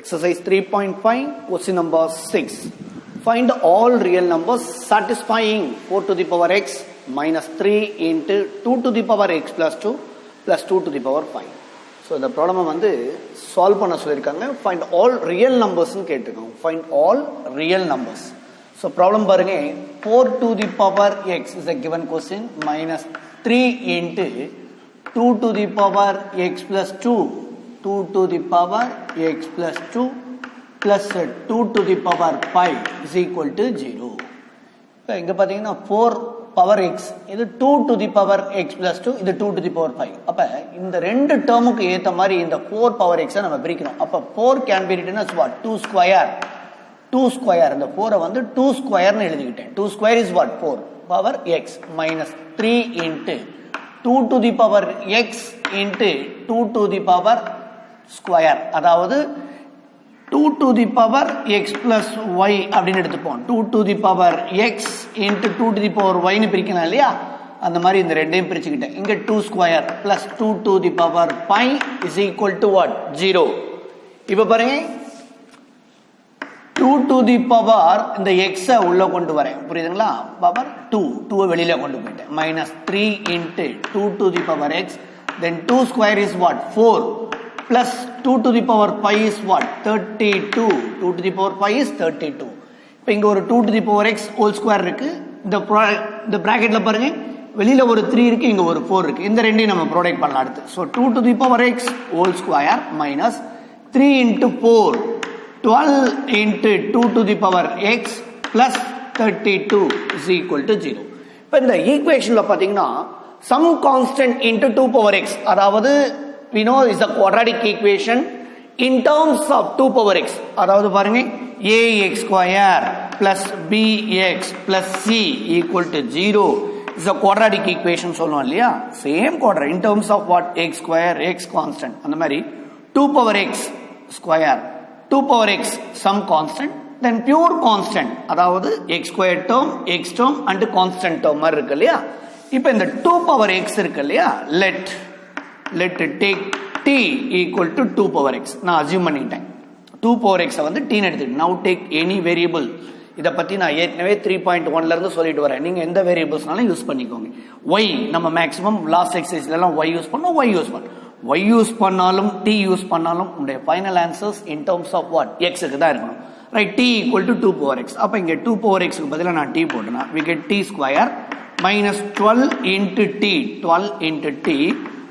Exercise 3.5, question number 6. Find all real numbers satisfying 4 to the power x minus 3 into 2 to the power x plus 2 plus 2 to the power 5. So, the problem வந்து solve பண்ண சொல்லிருக்காங்க. Find all real numbers னு கேட்டிருக்காங்க. Find all real numbers. So, problem பாருங்க 4 to the power x is a given question minus 3 into 2 to the power x plus 2 2 to the power x plus 2 plus 2 to the power 5 is equal to 0. இப்போ இங்க பாத்தீங்கன்னா 4 power x இது 2 to the power x plus 2 இது 2 to the power 5. அப்ப இந்த ரெண்டு டேர்முக்கு ஏத்த மாதிரி இந்த 4 power x நம்ம பிரிக்கணும். அப்ப 4 can be written as what? 2 square. 2 square இந்த 4 வந்து 2 square னு எழுதிக்கிட்டேன். 2 square is what? 4 power x minus 3 into 2 to the power x into 2 to the power square. அதாவது 2 to the power x plus y அப்படின்னு எடுத்துப்போம். 2 to the power x into 2 to the power y னு பிரிக்கலாம் இல்லையா? அந்த மாதிரி இந்த ரெண்டையும் பிரிச்சுக்கிட்டேன். இங்க 2 square plus 2 to the power 5 is equal to what? 0. இப்போ பாருங்க 2 to the power இந்த x உள்ள கொண்டு வரேன். புரியுதுங்களா? power 2 வெளியில கொண்டு போயிட்டேன். minus 3 into 2 to the power x then 2 square is what? 4 plus 2 to the power 5 is what? 32. 2 to the power 5 is 32. இப்போ இங்க ஒரு 2 to the power x whole square இருக்கு. இந்த பிராக்கெட்ல பாருங்க வெளியில ஒரு 3 இருக்கு, இங்க ஒரு 4 இருக்கு. இந்த ரெண்டையும் நம்ம ப்ராடக்ட் பண்ணலாம் அடுத்து. So 2 to the power x whole square minus 3 into 4 12 into 2 to the power x plus 32 is equal to 0. இப்போ இந்த ஈக்குவேஷன்ல பாத்தீங்கன்னா some constant into 2 power x அதாவது we know is a quadratic equation in terms of 2 power x அதாவது பாருங்க ax square plus bx plus c equal to 0 is a quadratic equation சொல்லுவோம் இல்லையா? same quadratic in terms of what? x square x constant அந்த மாதிரி 2 power x square 2 power x some constant then pure constant அதாவது x square term x term and constant term மாதிரி இருக்கு இல்லையா? இப்போ இந்த 2 power x இருக்கு இல்லையா? let take t equal to 2 power x நான் அசியூம் பண்ணிட்டேன். 2 power x வந்து t ன்னு எடுத்துட்டு now take any variable. இத பத்தி நான் ஏற்கனவே 3.1 ல இருந்து சொல்லிட்டு வரேன். நீங்க எந்த வேரியபிள்ஸ்னாலும் யூஸ் பண்ணிக்கோங்க. y நம்ம மேக்ஸिमम லாஸ்ட் எக்சர்சைஸ்ல எல்லாம் y யூஸ் பண்ணோம். y யூஸ் பண்ணாலும் t யூஸ் பண்ணாலும் உங்களுடைய final answers in terms of what? x க்கு தான் இருக்கணும். Right? t equal to 2 power x. அப்ப இங்க 2 power x க்கு பதிலா நான் t போட்டேனா we get t square minus 12 into t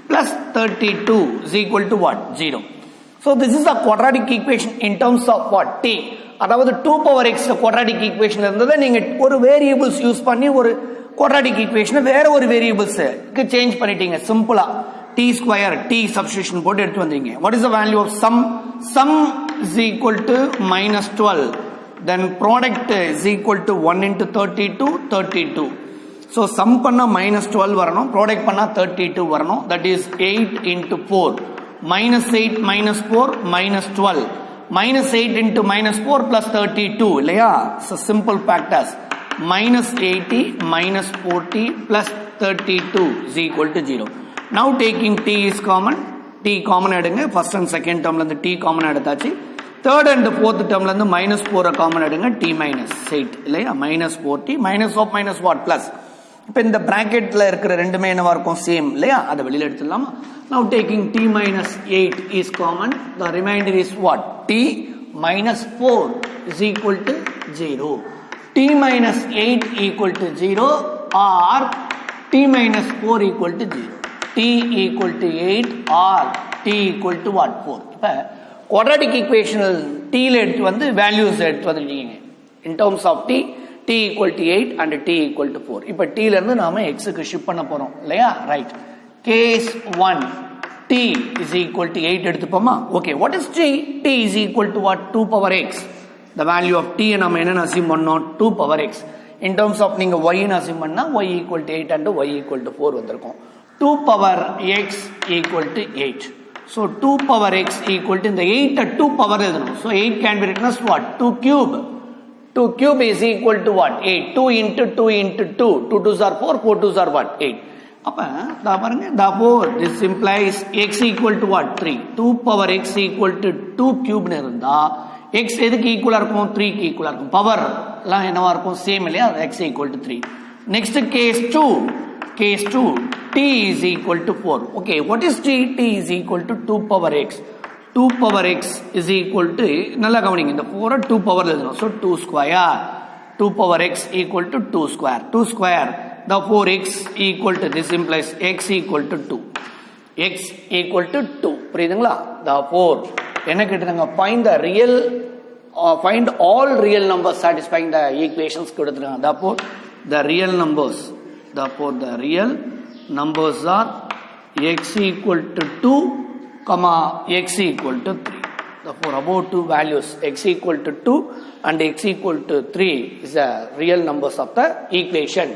plus 32 is equal to what? 0. So this is a quadratic equation in terms of what? T. அதாவது 2 power x quadratic equation இருந்ததை நீங்க ஒரு variables use பண்ணி ஒரு quadratic equation வேற ஒரு வேரியபிள்ஸ்க்கு change பண்ணிட்டீங்க சிம்பிளா. t square t substitution போட்டு எடுத்து வந்தீங்க. What is the value of sum? Sum is equal to minus 12. Then product is equal to 1 into 32. So sum பண்ணா minus 12 வரணும், product பண்ணா 32 வரணும். That is 8 into 4. Minus 8 minus 4 minus 12. Minus 8 into minus 4 plus 32 இல்லையா? So simple factors. Minus 80 minus 40 plus 32 is equal to 0. Now taking t is common. t common எடுங்க. First and second termல இருந்து t common எடுத்தாச்சு. Third and fourth termல இருந்து minus 4 common எடுங்க. t minus 8 இல்லையா? Minus 40 minus of minus what? Plus. இப்போ இந்த பிராக்கெட்ல இருக்கிற ரெண்டுமே என்னவா இருக்கும்? சேம் இல்லையா? அதை வெளியில எடுத்துடலாமா? Now taking t minus 8 is common. The remainder is what? t minus 4 is equal to 0. t minus 8 equal to 0 or t minus 4 equal to 0. t equal to 8 or t equal to what? 4. இப்போ quadratic equation t ல எடுத்து வந்து values எடுத்து வந்துட்டீங்க. In terms of t equal to 8 and t equal to 4. இப்போ t ல இருந்து நாம x க்கு ஷிஃப்ட் பண்ண போறோம் இல்லையா? Right. Case 1 t is equal to 8 எடுத்துப்போமா? Okay, what is t? t is equal to what? 2 power x. The value of t நாம என்ன அசியூம் பண்ணோம்? 2 power x. In terms of நீங்க y ன்னு அசியூம் பண்ணா y equal to 8 and y equal to 4 வந்திருக்கும். 2 power x equal to 8. So 2 power x equal to இந்த 8 2 power எழுதணும். So 8 can be written as what? 2 cube. 2 cube is equal to what? 8. 2 into 2 into 2. 2 2s are 4, 4 2s are what? 8. அப்ப da பாருங்க therefore this implies x equal to what 3 2 power x equal to 2 cube னு இருந்தா x எதுக்கு ஈக்குவலா இருக்கும் 3 க்கு ஈக்குவலா இருக்கும் பவர் எல்லாம் என்னவா இருக்கும் சேம் இல்லையா x equal to 3 next case 2 t is equal to 4 okay what is t is equal to 2 power x 2 power x is equal to நல்லா கவனிங்க இந்த 4 2 power எழுதணும் so 2 square 2 power x equal to 2 square therefore x equal to this implies x equal to 2 x equal to 2 புரியுதுங்களா therefore என்ன கேட்டிருக்காங்க find all real numbers satisfying the equations கொடுத்திருக்காங்க therefore the real numbers are x equal to 2 comma x equal to 3 therefore above two values x equal to 2 and x equal to 3 is the real numbers of the equation